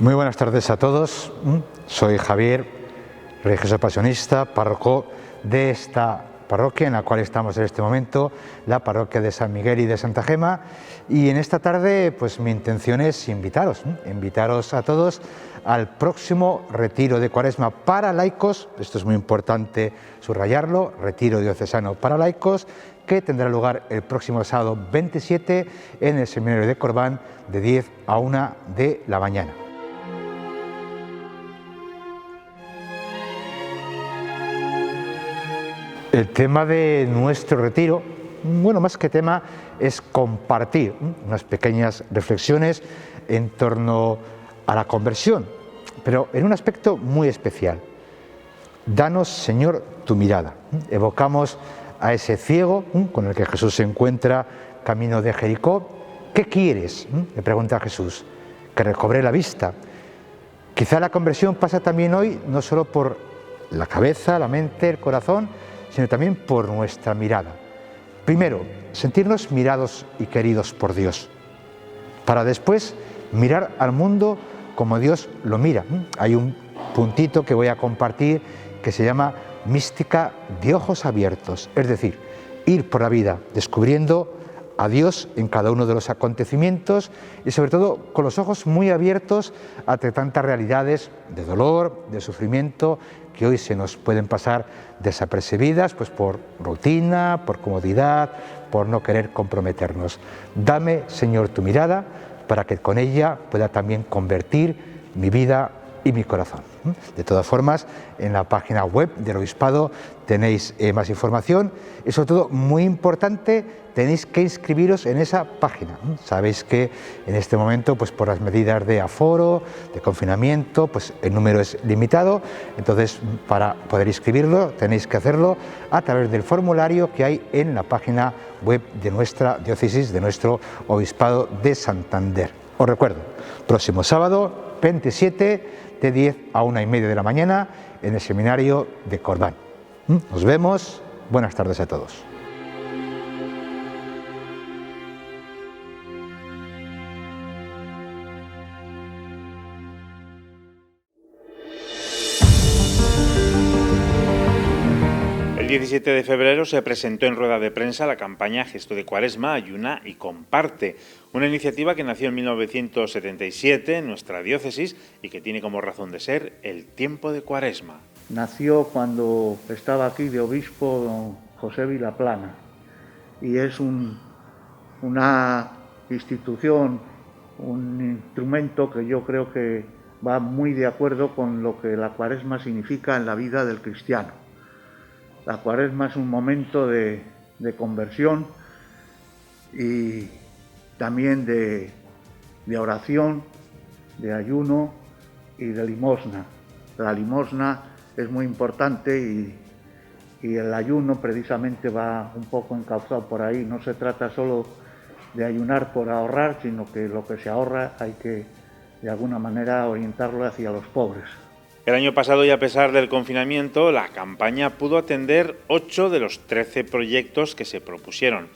Muy buenas tardes a todos. Soy Javier, religioso pasionista, párroco de esta parroquia en la cual estamos en este momento, la parroquia de San Miguel y de Santa Gema. Y en esta tarde, pues mi intención es invitaros a todos al próximo retiro de Cuaresma para laicos. Esto es muy importante subrayarlo, retiro diocesano para laicos, que tendrá lugar el próximo sábado 27 en el seminario de Corbán de 10 a 1 de la mañana. El tema de nuestro retiro, bueno, más que tema, es compartir unas pequeñas reflexiones en torno a la conversión, pero en un aspecto muy especial. Danos, Señor, tu mirada. Evocamos a ese ciego con el que Jesús se encuentra camino de Jericó. ¿Qué quieres?, le pregunta a Jesús. Que recobre la vista. Quizá la conversión pasa también hoy no solo por la cabeza, la mente, el corazón, sino también por nuestra mirada. Primero, sentirnos mirados y queridos por Dios, para después mirar al mundo como Dios lo mira. Hay un puntito que voy a compartir que se llama mística de ojos abiertos, es decir, ir por la vida descubriendo a Dios en cada uno de los acontecimientos y sobre todo con los ojos muy abiertos ante tantas realidades de dolor, de sufrimiento, que hoy se nos pueden pasar desapercibidas, pues por rutina, por comodidad, por no querer comprometernos. Dame, Señor, tu mirada para que con ella pueda también convertir mi vida y mi corazón. De todas formas, en la página web del Obispado tenéis más información y sobre todo, muy importante, tenéis que inscribiros en esa página. Sabéis que en este momento, pues por las medidas de aforo, de confinamiento, pues el número es limitado, entonces para poder inscribirlo tenéis que hacerlo a través del formulario que hay en la página web de nuestra diócesis, de nuestro Obispado de Santander. Os recuerdo, próximo sábado 27 de 10 a 1:30 de la mañana en el seminario de Corbán. Nos vemos, buenas tardes a todos. El 17 de febrero se presentó en rueda de prensa la campaña Gesto de Cuaresma, Ayuna y Comparte, una iniciativa que nació en 1977 en nuestra diócesis y que tiene como razón de ser el tiempo de Cuaresma. Nació cuando estaba aquí de obispo don José Vilaplana y es una institución, un instrumento que yo creo que va muy de acuerdo con lo que la Cuaresma significa en la vida del cristiano. La Cuaresma es un momento de conversión y también de oración, de ayuno y de limosna. La limosna es muy importante y el ayuno precisamente va un poco encauzado por ahí. No se trata solo de ayunar por ahorrar, sino que lo que se ahorra hay que de alguna manera orientarlo hacia los pobres. El año pasado, y a pesar del confinamiento, la campaña pudo atender 8 de los 13 proyectos que se propusieron.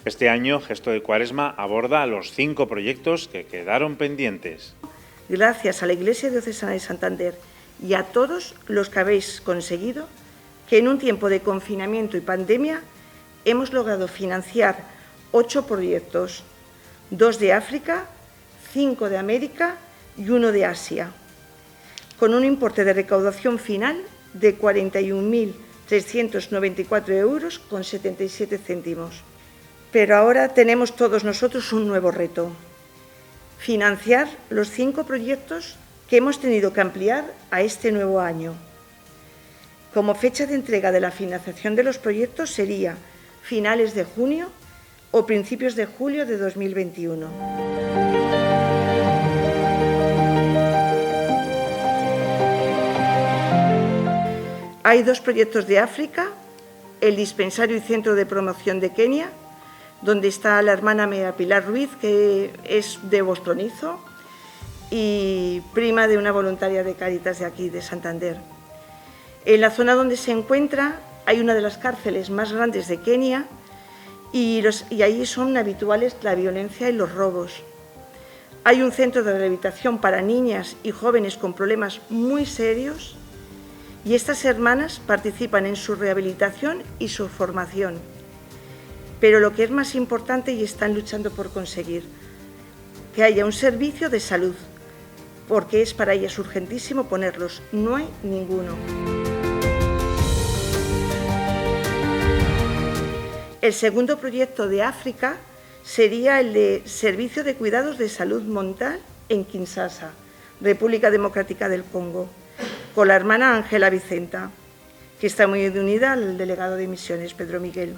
Este año, Gesto de Cuaresma aborda los 5 proyectos que quedaron pendientes. Gracias a la Iglesia Diocesana de Santander y a todos los que habéis conseguido que en un tiempo de confinamiento y pandemia hemos logrado financiar 8 proyectos, 2 de África, 5 de América y 1 de Asia, con un importe de recaudación final de 41.394 euros con 77 céntimos. Pero ahora tenemos todos nosotros un nuevo reto: financiar los 5 proyectos que hemos tenido que ampliar a este nuevo año. Como fecha de entrega de la financiación de los proyectos sería finales de junio o principios de julio de 2021. Hay 2 proyectos de África, el dispensario y centro de promoción de Kenia, donde está la hermana María Pilar Ruiz, que es de Bostonizo, y prima de una voluntaria de Cáritas de aquí, de Santander. En la zona donde se encuentra hay una de las cárceles más grandes de Kenia y ahí son habituales la violencia y los robos. Hay un centro de rehabilitación para niñas y jóvenes con problemas muy serios y estas hermanas participan en su rehabilitación y su formación. Pero lo que es más importante y están luchando por conseguir, que haya un servicio de salud, porque es para ellas urgentísimo ponerlos. No hay ninguno. El segundo proyecto de África sería el de Servicio de Cuidados de Salud Mental en Kinshasa, República Democrática del Congo, con la hermana Ángela Vicenta, que está muy unida al delegado de Misiones, Pedro Miguel.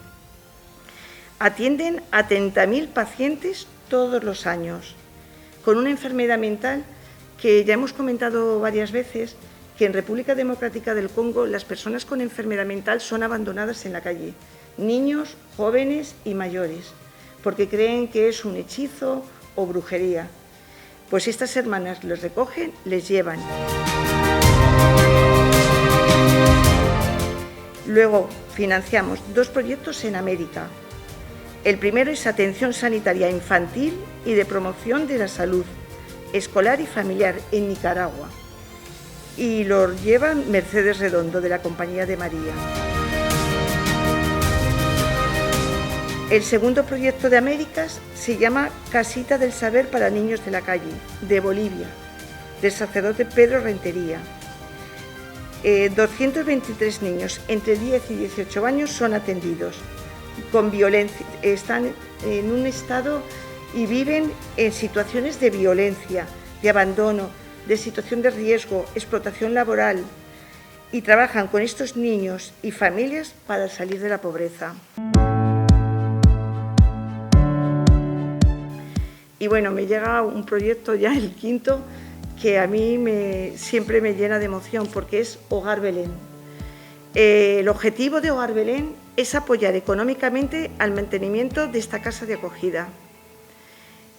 Atienden a 30.000 pacientes todos los años, con una enfermedad mental que ya hemos comentado varias veces, que en República Democrática del Congo las personas con enfermedad mental son abandonadas en la calle, niños, jóvenes y mayores, porque creen que es un hechizo o brujería. Pues estas hermanas los recogen, les llevan. Luego financiamos 2 proyectos en América. El primero es atención sanitaria infantil y de promoción de la salud escolar y familiar en Nicaragua. Y lo lleva Mercedes Redondo, de la Compañía de María. El segundo proyecto de Américas se llama Casita del Saber para Niños de la Calle, de Bolivia, del sacerdote Pedro Rentería. 223 niños entre 10 y 18 años son atendidos con violencia, están en un estado y viven en situaciones de violencia, de abandono, de situación de riesgo, explotación laboral, y trabajan con estos niños y familias para salir de la pobreza. Y bueno, me llega un proyecto ya, el quinto, que a mí siempre me llena de emoción, porque es Hogar Belén. El objetivo de Hogar Belén es apoyar económicamente al mantenimiento de esta casa de acogida.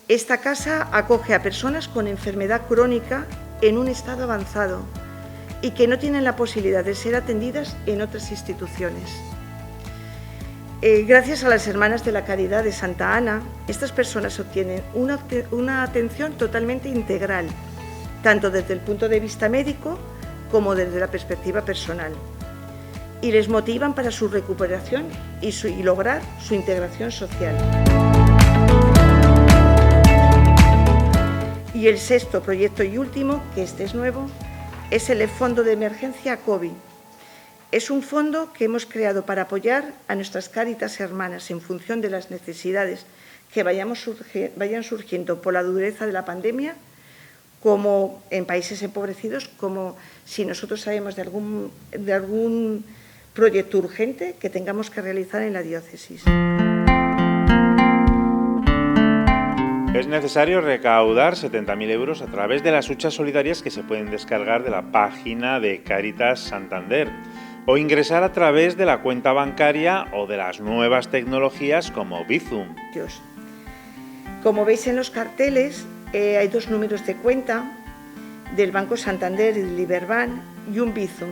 Esta casa acoge a personas con enfermedad crónica en un estado avanzado y que no tienen la posibilidad de ser atendidas en otras instituciones. Gracias a las Hermanas de la Caridad de Santa Ana, estas personas obtienen una atención totalmente integral, tanto desde el punto de vista médico como desde la perspectiva personal, y les motivan para su recuperación y lograr su integración social. Y el sexto proyecto y último, que este es nuevo, es el Fondo de Emergencia COVID. Es un fondo que hemos creado para apoyar a nuestras Cáritas hermanas en función de las necesidades que vayan surgiendo por la dureza de la pandemia, como en países empobrecidos, como si nosotros sabemos de algún proyecto urgente que tengamos que realizar en la diócesis. Es necesario recaudar 70.000 euros a través de las huchas solidarias que se pueden descargar de la página de Cáritas Santander o ingresar a través de la cuenta bancaria o de las nuevas tecnologías como Bizum. Como veis en los carteles, hay 2 números de cuenta del Banco Santander y del Liberbank y un Bizum,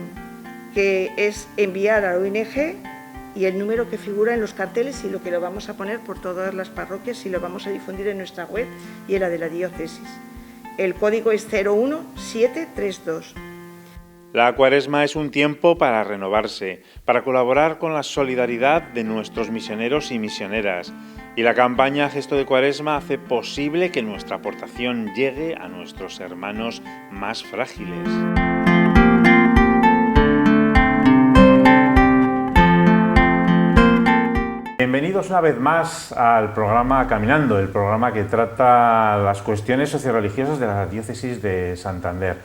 que es enviar a la ONG, y el número que figura en los carteles, y lo que lo vamos a poner por todas las parroquias y lo vamos a difundir en nuestra web y en la de la diócesis. El código es 01732. La Cuaresma es un tiempo para renovarse, para colaborar con la solidaridad de nuestros misioneros y misioneras. Y la campaña Gesto de Cuaresma hace posible que nuestra aportación llegue a nuestros hermanos más frágiles. Bienvenidos una vez más al programa Caminando, el programa que trata las cuestiones socioreligiosas de la diócesis de Santander.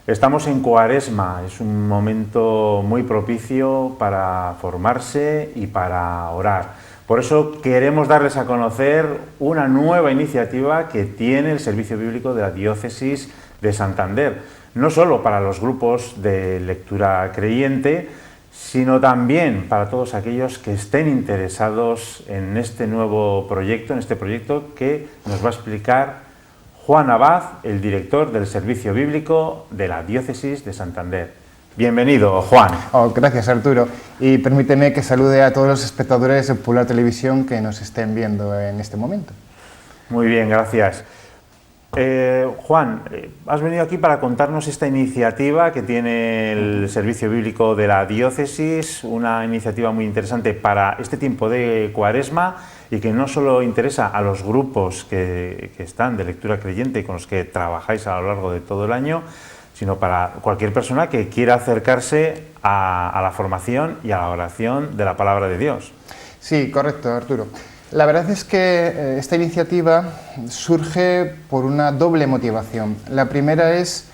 Estamos en Cuaresma, es un momento muy propicio para formarse y para orar. Por eso queremos darles a conocer una nueva iniciativa que tiene el Servicio Bíblico de la Diócesis de Santander, no solo para los grupos de lectura creyente, sino también para todos aquellos que estén interesados en este nuevo proyecto, en este proyecto que nos va a explicar Juan Abad, el director del Servicio Bíblico de la Diócesis de Santander. Bienvenido, Juan. Gracias, Arturo. Y permíteme que salude a todos los espectadores de Popular Televisión que nos estén viendo en este momento. Muy bien, gracias. Juan, has venido aquí para contarnos esta iniciativa que tiene el Servicio Bíblico de la Diócesis, una iniciativa muy interesante para este tiempo de Cuaresma y que no solo interesa a los grupos que están de lectura creyente y con los que trabajáis a lo largo de todo el año, sino para cualquier persona que quiera acercarse a la formación y a la oración de la palabra de Dios. Sí, correcto, Arturo. La verdad es que esta iniciativa surge por una doble motivación. La primera es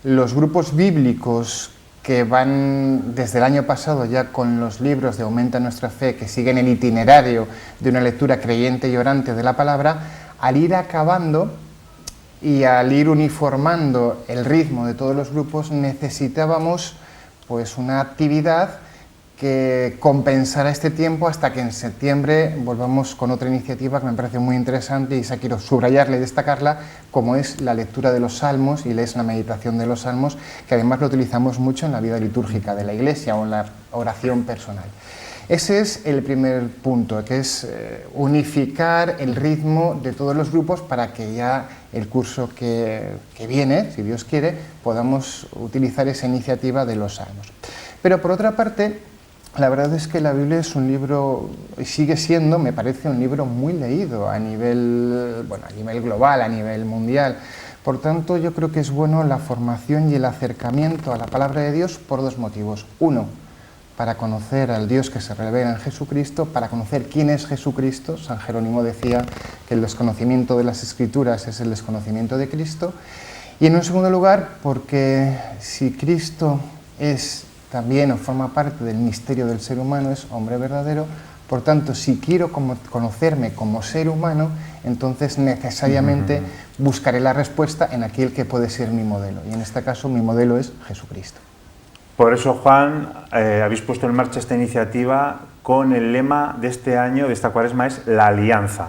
los grupos bíblicos que van desde el año pasado ya con los libros de Aumenta Nuestra Fe, que siguen el itinerario de una lectura creyente y orante de la palabra, al ir acabando y al ir uniformando el ritmo de todos los grupos, necesitábamos pues una actividad que compensara este tiempo hasta que en septiembre volvamos con otra iniciativa que me parece muy interesante y esa quiero subrayarla y destacarla, como es la lectura de los salmos y es la meditación de los salmos, que además lo utilizamos mucho en la vida litúrgica de la Iglesia o en la oración personal. Ese es el primer punto, que es unificar el ritmo de todos los grupos para que ya el curso que viene, si Dios quiere, podamos utilizar esa iniciativa de los salmos. Pero por otra parte, la verdad es que la Biblia es un libro, y sigue siendo, me parece, un libro muy leído a nivel global, a nivel mundial. Por tanto, yo creo que es bueno la formación y el acercamiento a la palabra de Dios por dos motivos. Uno, para conocer al Dios que se revela en Jesucristo, para conocer quién es Jesucristo. San Jerónimo decía que el desconocimiento de las Escrituras es el desconocimiento de Cristo. Y en un segundo lugar, porque si Cristo es también o forma parte del misterio del ser humano, es hombre verdadero, por tanto, si quiero conocerme como ser humano, entonces necesariamente buscaré la respuesta en aquel que puede ser mi modelo. Y en este caso, mi modelo es Jesucristo. Por eso, Juan, habéis puesto en marcha esta iniciativa con el lema de este año, de esta Cuaresma, es la alianza.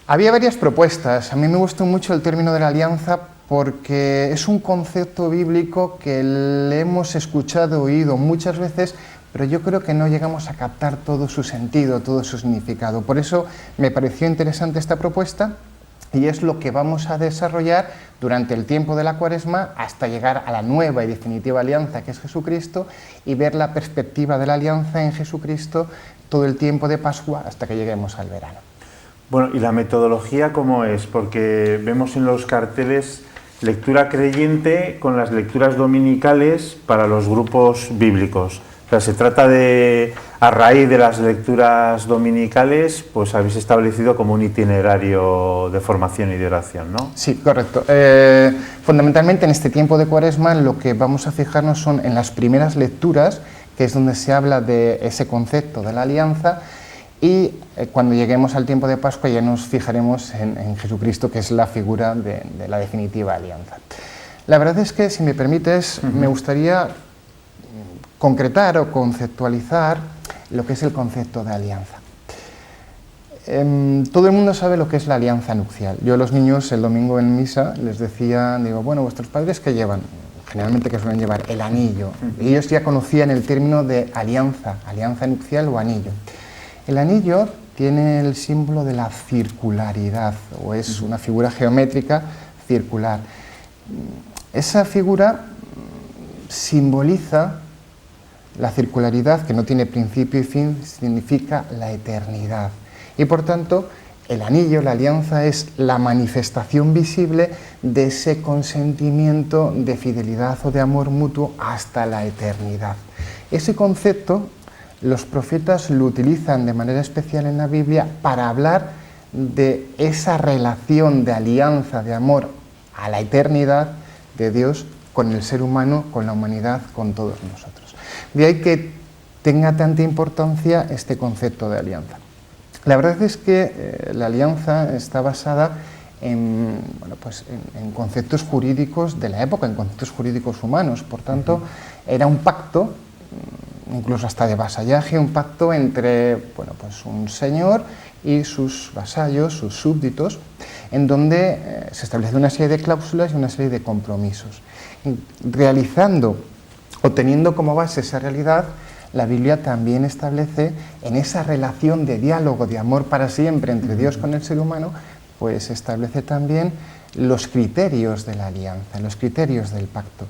Había varias propuestas. A mí me gustó mucho el término de la alianza porque es un concepto bíblico que le hemos escuchado, oído muchas veces, pero yo creo que no llegamos a captar todo su sentido, todo su significado. Por eso me pareció interesante esta propuesta y es lo que vamos a desarrollar durante el tiempo de la Cuaresma hasta llegar a la nueva y definitiva alianza que es Jesucristo y ver la perspectiva de la alianza en Jesucristo todo el tiempo de Pascua hasta que lleguemos al verano. Bueno, ¿y la metodología cómo es? Porque vemos en los carteles lectura creyente con las lecturas dominicales para los grupos bíblicos. O sea, se trata de, a raíz de las lecturas dominicales, pues habéis establecido como un itinerario de formación y de oración, ¿no? Sí, correcto. Fundamentalmente en este tiempo de Cuaresma lo que vamos a fijarnos son en las primeras lecturas, que es donde se habla de ese concepto de la alianza, y cuando lleguemos al tiempo de Pascua ya nos fijaremos en Jesucristo, que es la figura de la definitiva alianza. La verdad es que, si me permites, me gustaría concretar o conceptualizar lo que es el concepto de alianza. Todo el mundo sabe lo que es la alianza nupcial. Yo a los niños el domingo en misa les decía, digo, bueno, ¿vuestros padres qué llevan? Generalmente que suelen llevar el anillo. Y ellos ya conocían el término de alianza nupcial o anillo. El anillo tiene el símbolo de la circularidad, o es una figura geométrica circular. Esa figura simboliza la circularidad, que no tiene principio y fin, significa la eternidad. Y por tanto, el anillo, la alianza, es la manifestación visible de ese consentimiento de fidelidad o de amor mutuo hasta la eternidad. Ese concepto los profetas lo utilizan de manera especial en la Biblia para hablar de esa relación de alianza, de amor a la eternidad de Dios con el ser humano, con la humanidad, con todos nosotros. De ahí que tenga tanta importancia este concepto de alianza. La verdad es que la alianza está basada en conceptos jurídicos de la época, en conceptos jurídicos humanos. Por tanto, era un pacto incluso hasta de vasallaje, un pacto entre, bueno, pues un señor y sus vasallos, sus súbditos, en donde se establece una serie de cláusulas y una serie de compromisos. Realizando o teniendo como base esa realidad, la Biblia también establece en esa relación de diálogo, de amor para siempre entre Dios con el ser humano, pues establece también los criterios de la alianza, los criterios del pacto.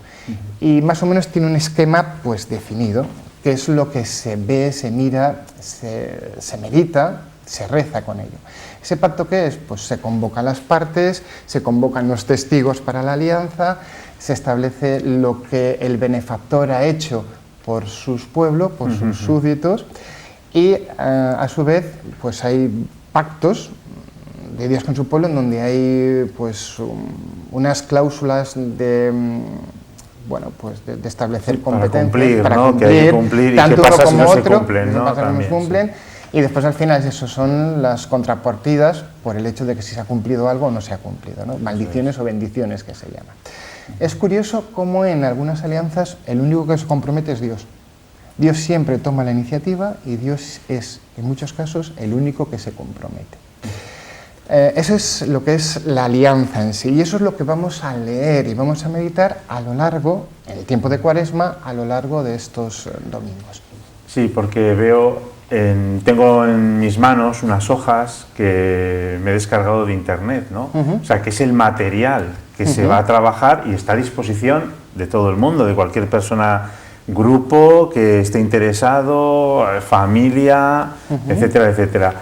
Y más o menos tiene un esquema pues definido, que es lo que se ve, se mira, se medita, se reza con ello. ¿Ese pacto qué es? Pues se convocan las partes, se convocan los testigos para la alianza, se establece lo que el benefactor ha hecho por sus pueblos, por sus súbditos, y a su vez pues hay pactos de Dios con su pueblo en donde hay pues unas cláusulas de bueno, pues de establecer competencias para cumplir, ¿no? Que hay que cumplir y tanto qué pasa uno si como no se otro, cumplen, ¿no? También, cumplen, sí. Y después al final eso son las contrapartidas por el hecho de que si se ha cumplido algo o no se ha cumplido, ¿no? Maldiciones o bendiciones que se llaman. Es curioso cómo en algunas alianzas el único que se compromete es Dios. Dios siempre toma la iniciativa y Dios es, en muchos casos, el único que se compromete. Eso es lo que es la alianza en sí, y eso es lo que vamos a leer y vamos a meditar a lo largo, en el tiempo de Cuaresma, a lo largo de estos domingos. Sí, porque tengo en mis manos unas hojas que me he descargado de internet, ¿no? O sea, que es el material que se va a trabajar y está a disposición de todo el mundo, de cualquier persona, grupo que esté interesado, familia, etcétera, etcétera.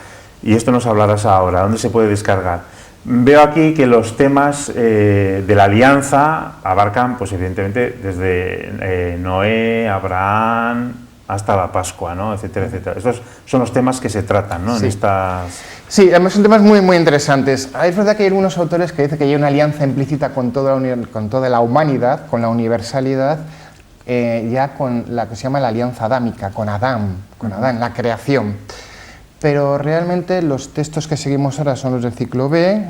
Y esto nos hablarás ahora, ¿dónde se puede descargar? Veo aquí que los temas de la alianza abarcan, pues evidentemente, desde Noé, Abraham, hasta la Pascua, ¿no? Etcétera, etcétera. Estos son los temas que se tratan, ¿no? Sí. En estas... Sí, además son temas muy, muy interesantes. Es verdad que hay algunos autores que dicen que hay una alianza implícita con toda la humanidad, con la universalidad, ya con la que se llama la alianza adámica, con Adán, la creación. Pero realmente los textos que seguimos ahora son los del ciclo B.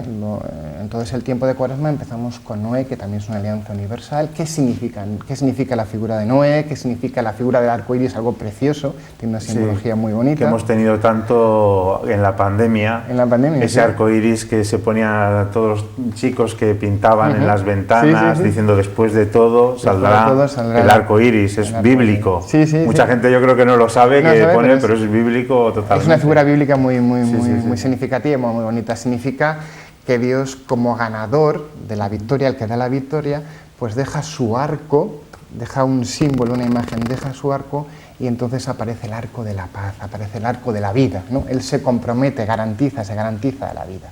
Entonces el tiempo de Cuaresma empezamos con Noé, que también es una alianza universal. ¿Qué significa la figura de Noé? ¿Qué significa la figura del arco iris? Algo precioso, tiene una simbología muy bonita. Que hemos tenido tanto en la pandemia, ese sí. arco iris que se ponía a todos los chicos que pintaban en las ventanas, diciendo después de todo saldrá el arco iris. Es bíblico. Mucha gente yo creo que no lo sabe, pero es bíblico totalmente. Es una figura bíblica muy significativa, muy bonita. Significa que Dios, como ganador de la victoria, el que da la victoria, pues deja su arco, deja un símbolo, una imagen, deja su arco, y entonces aparece el arco de la paz, aparece el arco de la vida, ¿no? Él se compromete, se garantiza la vida.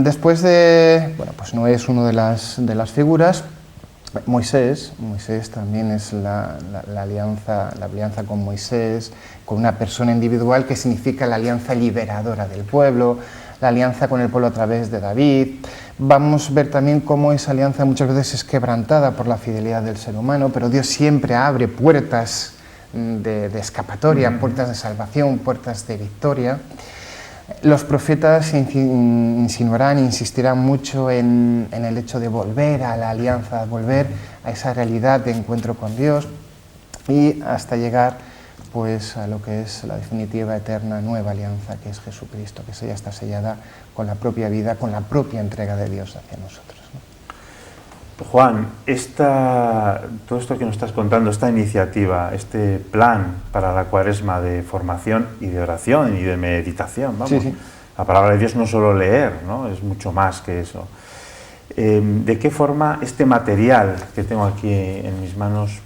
Después de, bueno, pues no es una de las figuras. Moisés también es la alianza con Moisés, con una persona individual, que significa la alianza liberadora del pueblo, la alianza con el pueblo a través de David. Vamos a ver también cómo esa alianza muchas veces es quebrantada por la fidelidad del ser humano, pero Dios siempre abre puertas de escapatoria, puertas de salvación, puertas de victoria. Los profetas insinuarán, insistirán mucho en el hecho de volver a la alianza, volver a esa realidad de encuentro con Dios, y hasta llegar pues a lo que es la definitiva, eterna, nueva alianza, que es Jesucristo, que ya está sellada con la propia vida, con la propia entrega de Dios hacia nosotros, ¿no? Juan, todo esto que nos estás contando, esta iniciativa, este plan para la Cuaresma de formación y de oración y de meditación, vamos, la palabra de Dios no solo leer, ¿no? Es mucho más que eso. ¿De qué forma este material que tengo aquí en mis manos,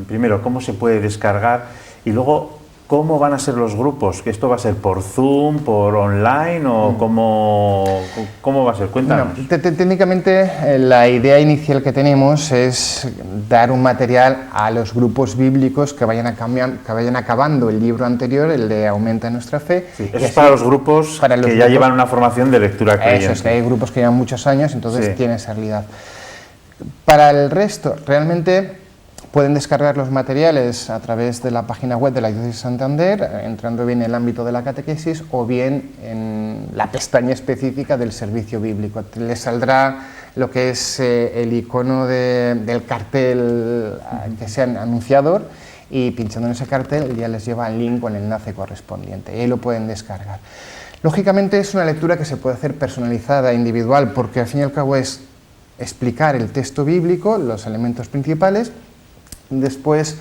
primero, cómo se puede descargar, y luego, cómo van a ser los grupos? ¿Que esto va a ser por Zoom, por online, o cómo va a ser? Cuéntanos. Bueno, técnicamente la idea inicial que tenemos es dar un material a los grupos bíblicos que vayan acabando el libro anterior, el de Aumenta nuestra fe. Sí, eso es para los grupos que ya llevan una formación de lectura creyente. Eso es, que hay grupos que llevan muchos años, entonces tienen esa realidad. Para el resto, realmente pueden descargar los materiales a través de la página web de la Diócesis de Santander, entrando bien en el ámbito de la catequesis, o bien en la pestaña específica del servicio bíblico. Les saldrá lo que es el icono del cartel que sea anunciador, y pinchando en ese cartel ya les lleva al link o el enlace correspondiente y ahí lo pueden descargar. Lógicamente es una lectura que se puede hacer personalizada, individual, porque al fin y al cabo es explicar el texto bíblico, los elementos principales, después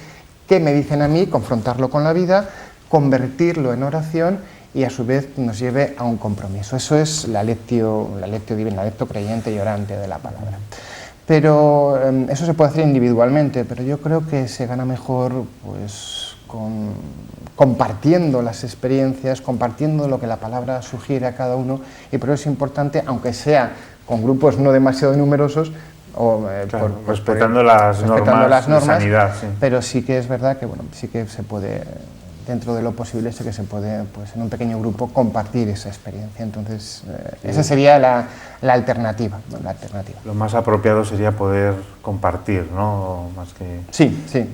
qué me dicen a mí, confrontarlo con la vida, convertirlo en oración y a su vez nos lleve a un compromiso. Eso es la lectio divina, la lectio creyente y orante de la palabra. Pero eso se puede hacer individualmente, pero yo creo que se gana mejor pues, compartiendo las experiencias, compartiendo lo que la palabra sugiere a cada uno, y por eso es importante, aunque sea con grupos no demasiado numerosos, claro, respetando las normas de sanidad, sí. Pero sí que es verdad que bueno, sí que se puede, dentro de lo posible, sí que se puede pues, en un pequeño grupo compartir esa experiencia. Entonces, esa sería la alternativa, ¿no? La alternativa. Lo más apropiado sería poder compartir, ¿no? Más que... Sí,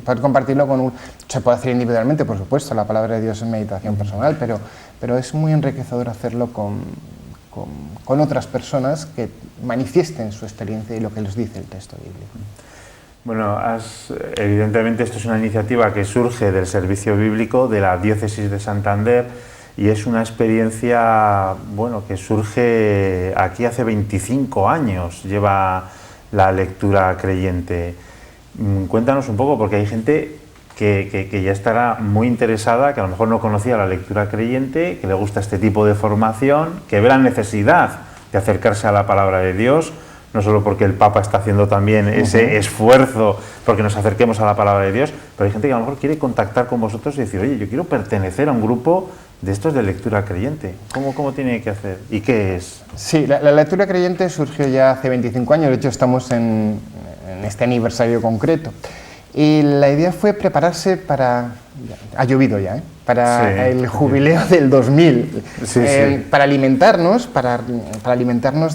poder compartirlo se puede hacer individualmente, por supuesto, la palabra de Dios es meditación personal, pero es muy enriquecedor hacerlo con otras personas que manifiesten su experiencia y lo que les dice el texto bíblico. Bueno, evidentemente esto es una iniciativa que surge del servicio bíblico de la Diócesis de Santander y es una experiencia, bueno, que surge aquí hace 25 años, lleva la lectura creyente. Cuéntanos un poco, porque hay gente que ya estará muy interesada, que a lo mejor no conocía la lectura creyente, que le gusta este tipo de formación, que ve la necesidad de acercarse a la palabra de Dios, no solo porque el Papa está haciendo también ese esfuerzo porque nos acerquemos a la palabra de Dios, pero hay gente que a lo mejor quiere contactar con vosotros y decir, oye, yo quiero pertenecer a un grupo de estos de lectura creyente. ¿Cómo tiene que hacer? ¿Y qué es? Sí, la lectura creyente surgió ya hace 25 años, de hecho estamos en este aniversario concreto. Y la idea fue prepararse para, ha llovido ya, para el jubileo del 2000, para alimentarnos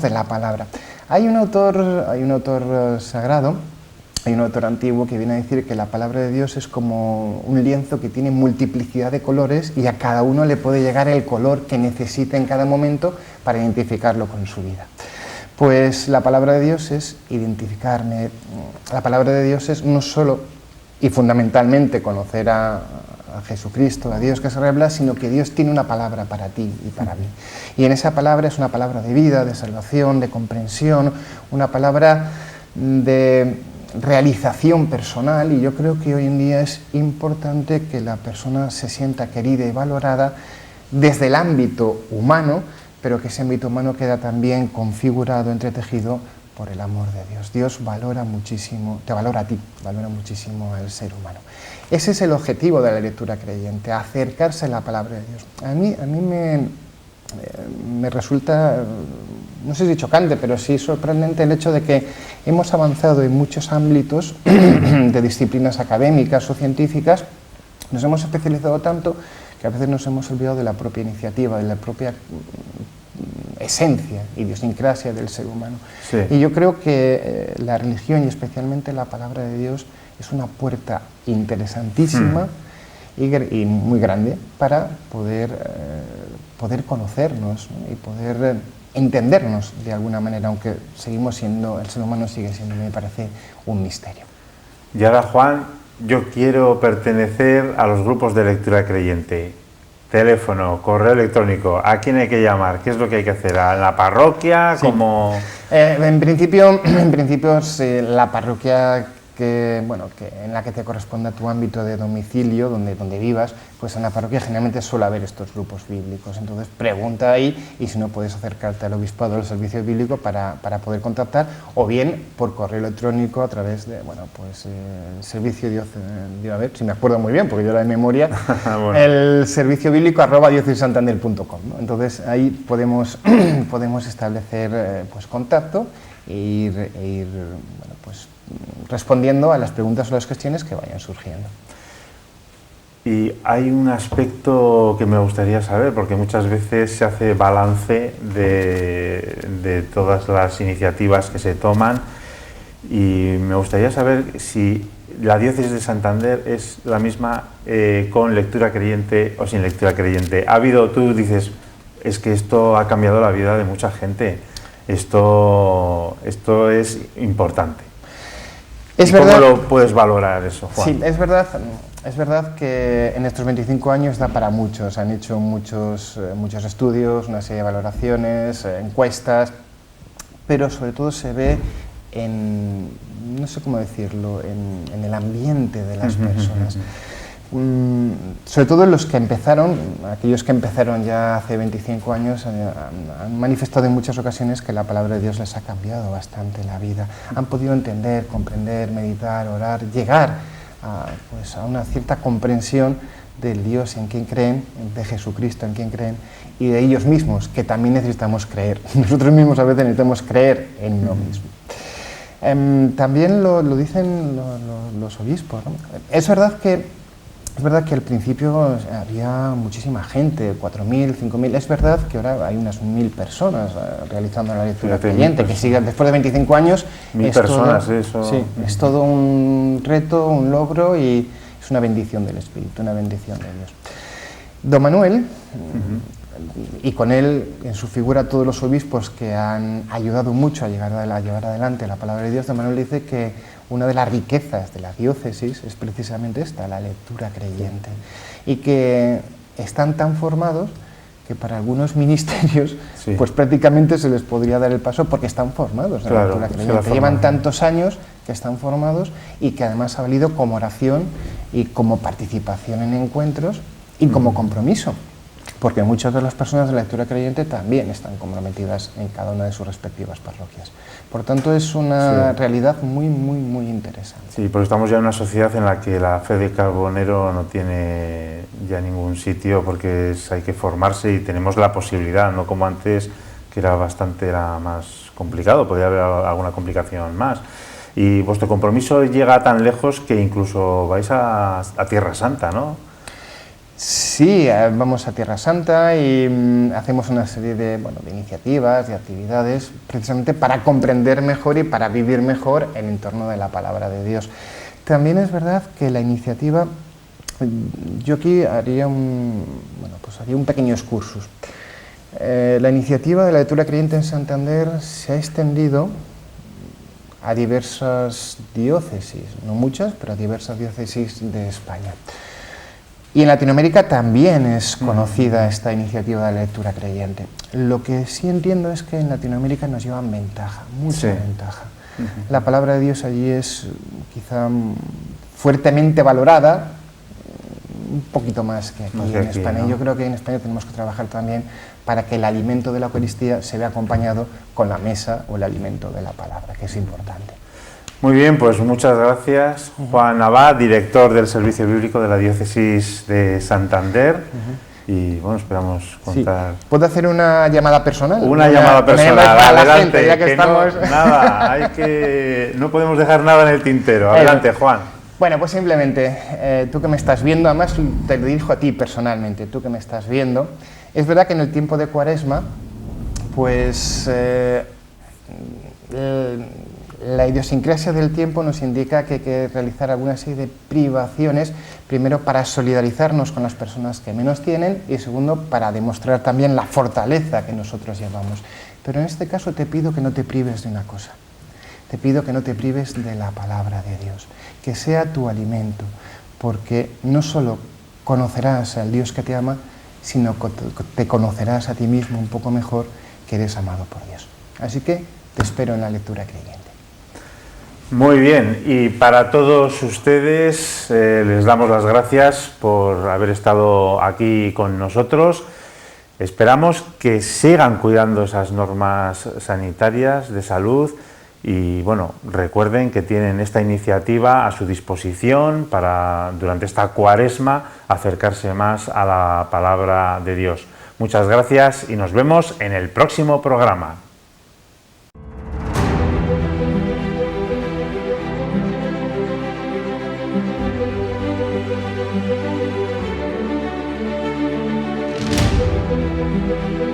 de la palabra. Hay un autor sagrado, hay un autor antiguo que viene a decir que la palabra de Dios es como un lienzo que tiene multiplicidad de colores y a cada uno le puede llegar el color que necesite en cada momento para identificarlo con su vida. Pues la palabra de Dios es identificarme, la palabra de Dios es no solo y fundamentalmente conocer a Jesucristo, a Dios que se revela, sino que Dios tiene una palabra para ti y para mí. Y en esa palabra es una palabra de vida, de salvación, de comprensión, una palabra de realización personal, y yo creo que hoy en día es importante que la persona se sienta querida y valorada desde el ámbito humano, pero que ese ámbito humano queda también configurado, entretejido por el amor de Dios. Dios valora muchísimo, te valora a ti, valora muchísimo al ser humano. Ese es el objetivo de la lectura creyente, acercarse a la palabra de Dios. A mí me resulta, no sé si chocante, pero sí sorprendente el hecho de que hemos avanzado en muchos ámbitos de disciplinas académicas o científicas, nos hemos especializado tanto que a veces nos hemos olvidado de la propia iniciativa, de la propia esencia, idiosincrasia del ser humano. Sí. Y yo creo que la religión y especialmente la palabra de Dios es una puerta interesantísima y muy grande para poder conocernos, ¿no? Y poder entendernos de alguna manera, aunque seguimos siendo, el ser humano sigue siendo, me parece, un misterio. Y ahora, Juan, yo quiero pertenecer a los grupos de lectura creyente. Teléfono, correo electrónico, ¿a quién hay que llamar? ¿Qué es lo que hay que hacer? ¿A la parroquia? Sí. ¿Cómo? En principio la parroquia en la que te corresponda tu ámbito de domicilio, donde vivas, pues en la parroquia generalmente suele haber estos grupos bíblicos. Entonces pregunta ahí y si no puedes acercarte al obispado o al servicio bíblico para poder contactar, o bien por correo electrónico a través de el servicio a ver si me acuerdo muy bien porque yo era de memoria, bueno. El servicio bíblico @diocesantander.com, ¿no? Entonces ahí podemos establecer contacto e ir respondiendo a las preguntas o las cuestiones que vayan surgiendo. Y hay un aspecto que me gustaría saber, porque muchas veces se hace balance de todas las iniciativas que se toman, y me gustaría saber si la Diócesis de Santander es la misma con lectura creyente o sin lectura creyente. Tú dices, es que esto ha cambiado la vida de mucha gente, esto es importante. Es ¿Y verdad, cómo lo puedes valorar eso, Juan? sí, es verdad que en estos 25 años da para muchos. Han hecho muchos estudios, una serie de valoraciones, encuestas, pero sobre todo se ve en, no sé cómo decirlo, en el ambiente de las personas. Sobre todo los que empezaron, aquellos que empezaron ya hace 25 años, han manifestado en muchas ocasiones que la palabra de Dios les ha cambiado bastante la vida. Han podido entender, comprender, meditar, orar, llegar a una cierta comprensión del Dios en quien creen, de Jesucristo en quien creen, y de ellos mismos, que también necesitamos creer. Nosotros mismos a veces necesitamos creer en uno mismo. También lo dicen los obispos, ¿no? Es verdad que al principio había muchísima gente, 4.000, 5.000. Es verdad que ahora hay unas 1.000 personas realizando la lectura creyente, que sigue después de 25 años. 1.000 personas, eso. Sí, es todo un reto, un logro, y es una bendición del Espíritu, una bendición de Dios. Don Manuel, y con él en su figura todos los obispos que han ayudado mucho a llevar adelante la palabra de Dios, Don Manuel dice que una de las riquezas de la diócesis es precisamente esta, la lectura creyente, y que están tan formados que para algunos ministerios pues prácticamente se les podría dar el paso porque están formados en la lectura creyente. Llevan tantos años que están formados y que además ha valido como oración y como participación en encuentros y como compromiso, porque muchas de las personas de la lectura creyente también están comprometidas en cada una de sus respectivas parroquias. Por tanto, es una realidad muy, muy, muy interesante. Sí, porque estamos ya en una sociedad en la que la fe de carbonero no tiene ya ningún sitio, porque hay que formarse y tenemos la posibilidad, no como antes, que era más complicado, podía haber alguna complicación más. Y vuestro compromiso llega tan lejos que incluso vais a Tierra Santa, ¿no? Sí, vamos a Tierra Santa y hacemos una serie de iniciativas, de actividades, precisamente para comprender mejor y para vivir mejor el entorno de la palabra de Dios. También es verdad que la iniciativa, yo aquí haría un pequeño excursus. La iniciativa de la lectura creyente en Santander se ha extendido a diversas diócesis, no muchas, pero a diversas diócesis de España. Y en Latinoamérica también es conocida esta iniciativa de la lectura creyente. Lo que sí entiendo es que en Latinoamérica nos llevan ventaja, mucha ventaja. La palabra de Dios allí es quizá fuertemente valorada, un poquito más que aquí en España. ¿No? Yo creo que en España tenemos que trabajar también para que el alimento de la Eucaristía se vea acompañado con la mesa o el alimento de la palabra, que es importante. Muy bien, pues muchas gracias. Juan Abad, director del Servicio Bíblico de la Diócesis de Santander. Y bueno, esperamos contar... Sí. ¿Puedo hacer una llamada personal? Una llamada personal, adelante. Gente, ya que estamos... No podemos dejar nada en el tintero. Adelante, Juan. Bueno, pues simplemente, tú que me estás viendo, además te lo dirijo a ti personalmente, tú que me estás viendo, es verdad que en el tiempo de Cuaresma, pues... la idiosincrasia del tiempo nos indica que hay que realizar alguna serie de privaciones, primero para solidarizarnos con las personas que menos tienen y segundo para demostrar también la fortaleza que nosotros llevamos. Pero en este caso te pido que no te prives de una cosa, te pido que no te prives de la palabra de Dios, que sea tu alimento, porque no solo conocerás al Dios que te ama, sino que te conocerás a ti mismo un poco mejor, que eres amado por Dios. Así que te espero en la lectura creyente. Muy bien, y para todos ustedes les damos las gracias por haber estado aquí con nosotros. Esperamos que sigan cuidando esas normas sanitarias de salud y bueno, recuerden que tienen esta iniciativa a su disposición para durante esta Cuaresma acercarse más a la palabra de Dios. Muchas gracias y nos vemos en el próximo programa. Thank you.